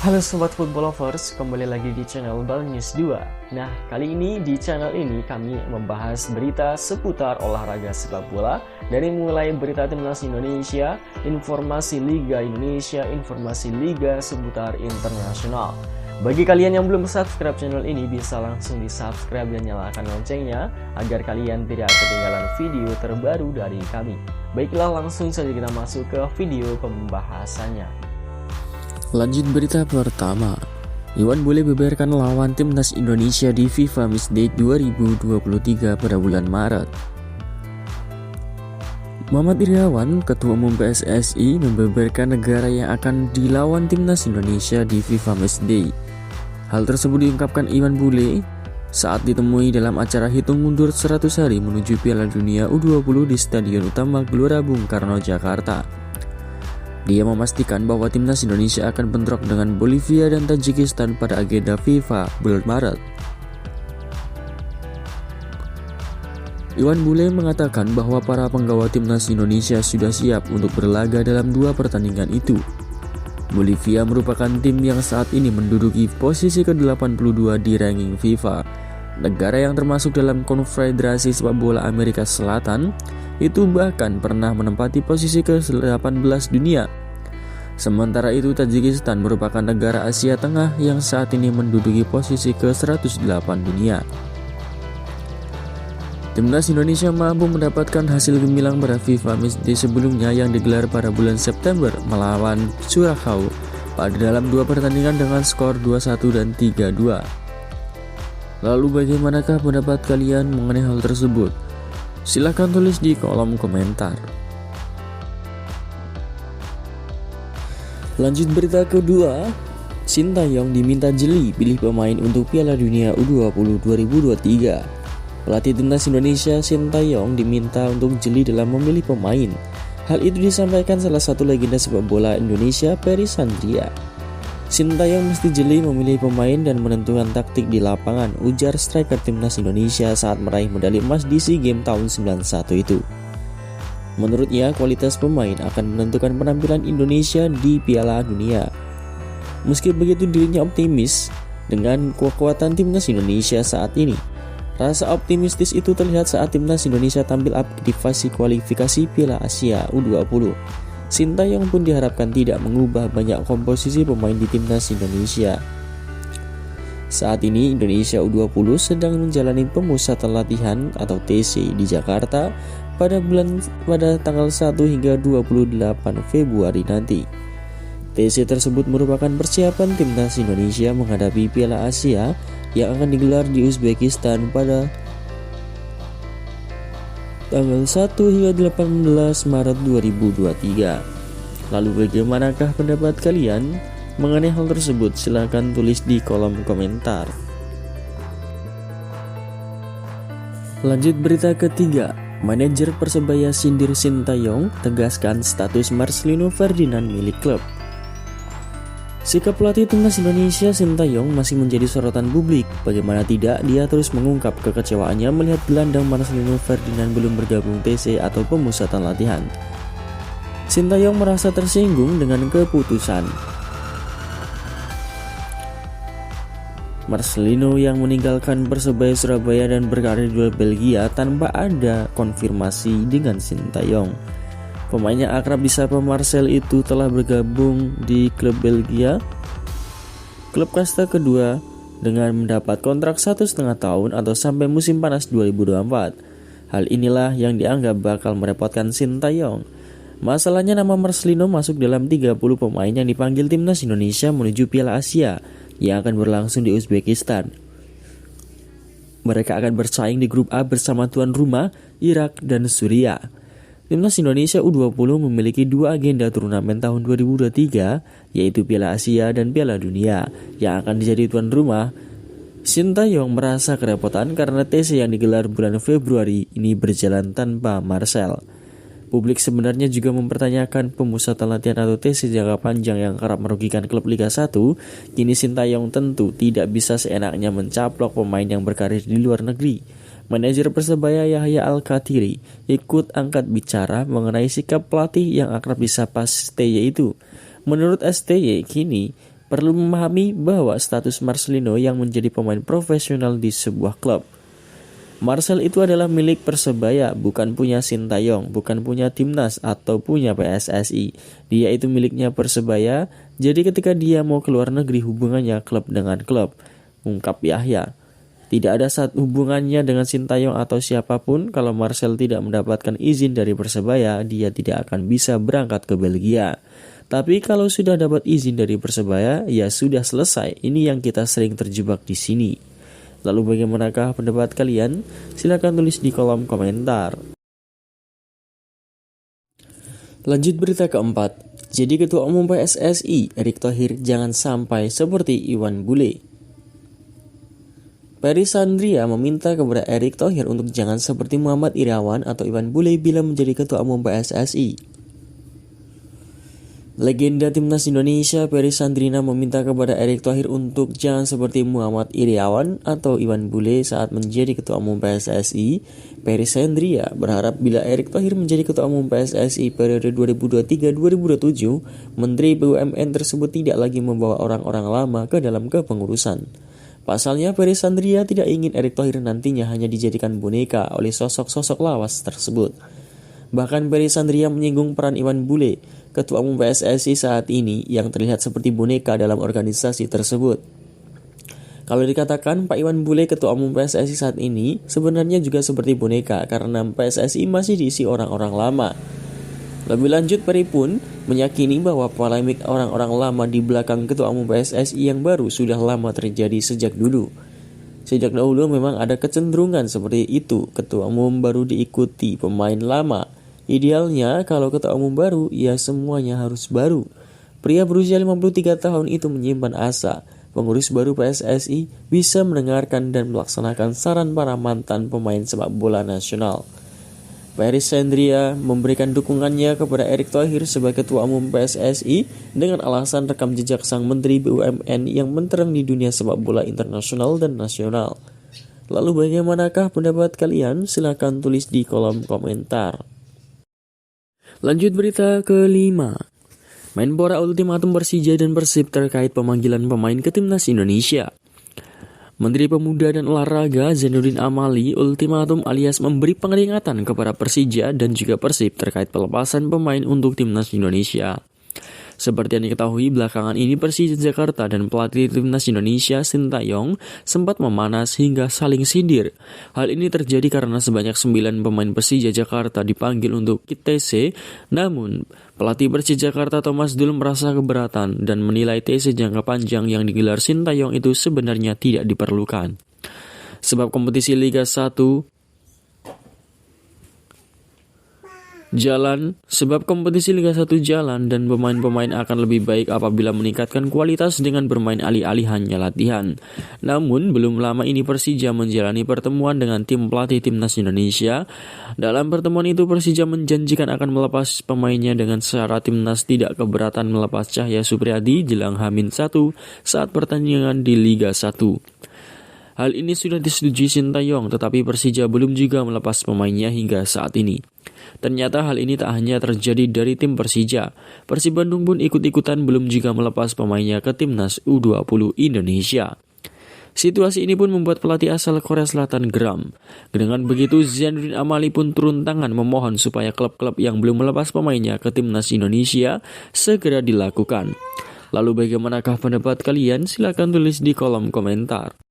Halo Sobat Football Lovers, kembali lagi di channel Bal News 2. Nah, kali ini di channel ini kami membahas berita seputar olahraga sepak bola. Dari mulai berita timnas Indonesia, informasi Liga Indonesia, informasi Liga seputar internasional. Bagi kalian yang belum subscribe channel ini, bisa langsung di subscribe dan nyalakan loncengnya agar kalian tidak ketinggalan video terbaru dari kami. Baiklah, langsung saja kita masuk ke video pembahasannya. Lanjut berita pertama, Iwan Bule beberkan lawan timnas Indonesia di FIFA Matchday 2023 pada bulan Maret. Muhammad Iryawan, Ketua Umum PSSI, membeberkan negara yang akan dilawan timnas Indonesia di FIFA Matchday. Hal tersebut diungkapkan Iwan Bule saat ditemui dalam acara hitung mundur 100 hari menuju Piala Dunia U20 di Stadion Utama Gelora Bung Karno, Jakarta. Dia memastikan bahwa timnas Indonesia akan bentrok dengan Bolivia dan Tajikistan pada agenda FIFA bulan Maret. Iwan Bule mengatakan bahwa para penggawa timnas Indonesia sudah siap untuk berlaga dalam dua pertandingan itu. Bolivia merupakan tim yang saat ini menduduki posisi ke-82 di ranking FIFA. Negara yang termasuk dalam Konfederasi Sepak Bola Amerika Selatan itu bahkan pernah menempati posisi ke-18 dunia. Sementara itu Tajikistan merupakan negara Asia Tengah yang saat ini menduduki posisi ke-108 dunia. Timnas Indonesia mampu mendapatkan hasil gemilang pada FIFA Matchday sebelumnya yang digelar pada bulan September melawan Curaçao pada dalam dua pertandingan dengan skor 2-1 dan 3-2. Lalu bagaimanakah pendapat kalian mengenai hal tersebut? Silahkan tulis di kolom komentar. Lanjut berita kedua, Sintayong diminta jeli pilih pemain untuk Piala Dunia U20 2023. Pelatih timnas Indonesia Sintayong diminta untuk jeli dalam memilih pemain. Hal itu disampaikan salah satu legenda sepak bola Indonesia, Peri Sandria. Sintayong mesti jeli memilih pemain dan menentukan taktik di lapangan, ujar striker timnas Indonesia saat meraih medali emas di SEA Games tahun 91 itu. Menurutnya, kualitas pemain akan menentukan penampilan Indonesia di Piala Dunia. Meski begitu, dirinya optimis dengan kekuatan timnas Indonesia saat ini. Rasa optimistis itu terlihat saat timnas Indonesia tampil di fase kualifikasi Piala Asia U20. Sintayong pun diharapkan tidak mengubah banyak komposisi pemain di timnas Indonesia. Saat ini Indonesia U20 sedang menjalani pemusatan latihan atau TC di Jakarta pada tanggal 1 hingga 28 Februari nanti. TC tersebut merupakan persiapan timnas Indonesia menghadapi Piala Asia yang akan digelar di Uzbekistan pada tanggal 1 hingga 18 Maret 2023. Lalu bagaimanakah pendapat kalian mengenai hal tersebut? Silahkan tulis di kolom komentar. Lanjut berita ketiga, manajer Persebaya sindir Sintayong, tegaskan status Marcelino Ferdinand milik klub. Sikap pelatih timnas Indonesia Sintayong masih menjadi sorotan publik. Bagaimana tidak, dia terus mengungkap kekecewaannya melihat gelandang Marcelino Ferdinand belum bergabung TC atau pemusatan latihan. Sintayong merasa tersinggung dengan keputusan Marcelino yang meninggalkan Persebaya Surabaya dan berkarir di Belgia tanpa ada konfirmasi dengan Sintayong. Pemain yang akrab disapa Marcel itu telah bergabung di klub Belgia, klub kasta kedua, dengan mendapat kontrak 1,5 tahun atau sampai musim panas 2024. Hal inilah yang dianggap bakal merepotkan Sintayong. Masalahnya, nama Marcelino masuk dalam 30 pemain yang dipanggil timnas Indonesia menuju Piala Asia yang akan berlangsung di Uzbekistan. Mereka akan bersaing di grup A bersama tuan rumah Irak dan Suriah. Timnas Indonesia U20 memiliki dua agenda turnamen tahun 2023, yaitu Piala Asia dan Piala Dunia yang akan menjadi tuan rumah. Sintayong merasa kerepotan karena TC yang digelar bulan Februari ini berjalan tanpa Marcel. Publik sebenarnya juga mempertanyakan pemusatan latihan atau TC jangka panjang yang kerap merugikan klub Liga 1. Kini Sintayong tentu tidak bisa seenaknya mencaplok pemain yang berkarir di luar negeri. Manajer Persebaya Yahya Al-Kathiri ikut angkat bicara mengenai sikap pelatih yang akrab disapa STY itu. Menurut STY, kini Perlu memahami bahwa status Marcelino yang menjadi pemain profesional di sebuah klub. Marcel itu adalah milik Persebaya, bukan punya Sintayong, bukan punya Timnas atau punya PSSI. Dia itu miliknya Persebaya, jadi ketika dia mau keluar negeri hubungannya klub dengan klub, ungkap Yahya. Tidak ada hubungannya dengan Sintayong atau siapapun. Kalau Marcel tidak mendapatkan izin dari Persebaya, dia tidak akan bisa berangkat ke Belgia. Tapi kalau sudah dapat izin dari Persebaya, ya sudah selesai. Ini yang kita sering terjebak di sini. Lalu bagaimanakah pendapat kalian? Silahkan tulis di kolom komentar. Lanjut berita keempat. Jadi Ketua Umum PSSI, Erick Thohir jangan sampai seperti Iwan Bule. Ferry Sandria meminta kepada Erick Thohir untuk jangan seperti Muhammad Irawan atau Iwan Bule bila menjadi Ketua Umum PSSI. Legenda Timnas Indonesia Ferry Sandrina meminta kepada Erick Thohir untuk jangan seperti Muhammad Irawan atau Iwan Bule saat menjadi Ketua Umum PSSI. Ferry Sandria berharap bila Erick Thohir menjadi Ketua Umum PSSI periode 2023-2027, Menteri BUMN tersebut tidak lagi membawa orang-orang lama ke dalam kepengurusan. Pasalnya, Ferry Sandria tidak ingin Erick Thohir nantinya hanya dijadikan boneka oleh sosok-sosok lawas tersebut. Bahkan Ferry Sandria menyinggung peran Iwan Bule, Ketua Umum PSSI saat ini yang terlihat seperti boneka dalam organisasi tersebut. Kalau dikatakan Pak Iwan Bule Ketua Umum PSSI saat ini sebenarnya juga seperti boneka karena PSSI masih diisi orang-orang lama. Lebih lanjut, Ferry pun meyakini bahwa polemik orang-orang lama di belakang Ketua Umum PSSI yang baru sudah lama terjadi sejak dulu. Sejak dahulu memang ada kecenderungan seperti itu, Ketua Umum baru diikuti pemain lama. Idealnya kalau Ketua Umum baru, ya semuanya harus baru. Pria berusia 53 tahun itu menyimpan asa pengurus baru PSSI bisa mendengarkan dan melaksanakan saran para mantan pemain sepak bola nasional. Ferry Sandria memberikan dukungannya kepada Erick Thohir sebagai Ketua Umum PSSI dengan alasan rekam jejak sang Menteri BUMN yang mentereng di dunia sepak bola internasional dan nasional. Lalu bagaimanakah pendapat kalian? Silahkan tulis di kolom komentar. Lanjut berita kelima. Menpora ultimatum Persija dan Persib terkait pemanggilan pemain ke Timnas Indonesia. Menteri Pemuda dan Olahraga Zainuddin Amali ultimatum alias memberi peringatan kepada Persija dan juga Persib terkait pelepasan pemain untuk Timnas Indonesia. Seperti yang diketahui, belakangan ini Persija Jakarta dan pelatih Timnas Indonesia Sintayong sempat memanas hingga saling sindir. Hal ini terjadi karena sebanyak 9 pemain Persija Jakarta dipanggil untuk TC, namun pelatih Persija Jakarta Thomas Doll merasa keberatan dan menilai TC jangka panjang yang digelar Sintayong itu sebenarnya tidak diperlukan. Sebab kompetisi Liga 1 jalan dan pemain-pemain akan lebih baik apabila meningkatkan kualitas dengan bermain alih-alih hanya latihan. Namun belum lama ini Persija menjalani pertemuan dengan tim pelatih Timnas Indonesia. Dalam pertemuan itu Persija menjanjikan akan melepas pemainnya dengan syarat Timnas tidak keberatan melepas Cahya Supriyadi jelang H-1 saat pertandingan di Liga 1. Hal ini sudah disetujui Sintayong, tetapi Persija belum juga melepas pemainnya hingga saat ini. Ternyata hal ini tak hanya terjadi dari tim Persija. Persib Bandung pun ikut-ikutan belum juga melepas pemainnya ke Timnas U20 Indonesia. Situasi ini pun membuat pelatih asal Korea Selatan geram. Dengan begitu, Zainuddin Amali pun turun tangan memohon supaya klub-klub yang belum melepas pemainnya ke Timnas Indonesia segera dilakukan. Lalu bagaimanakah pendapat kalian? Silakan tulis di kolom komentar.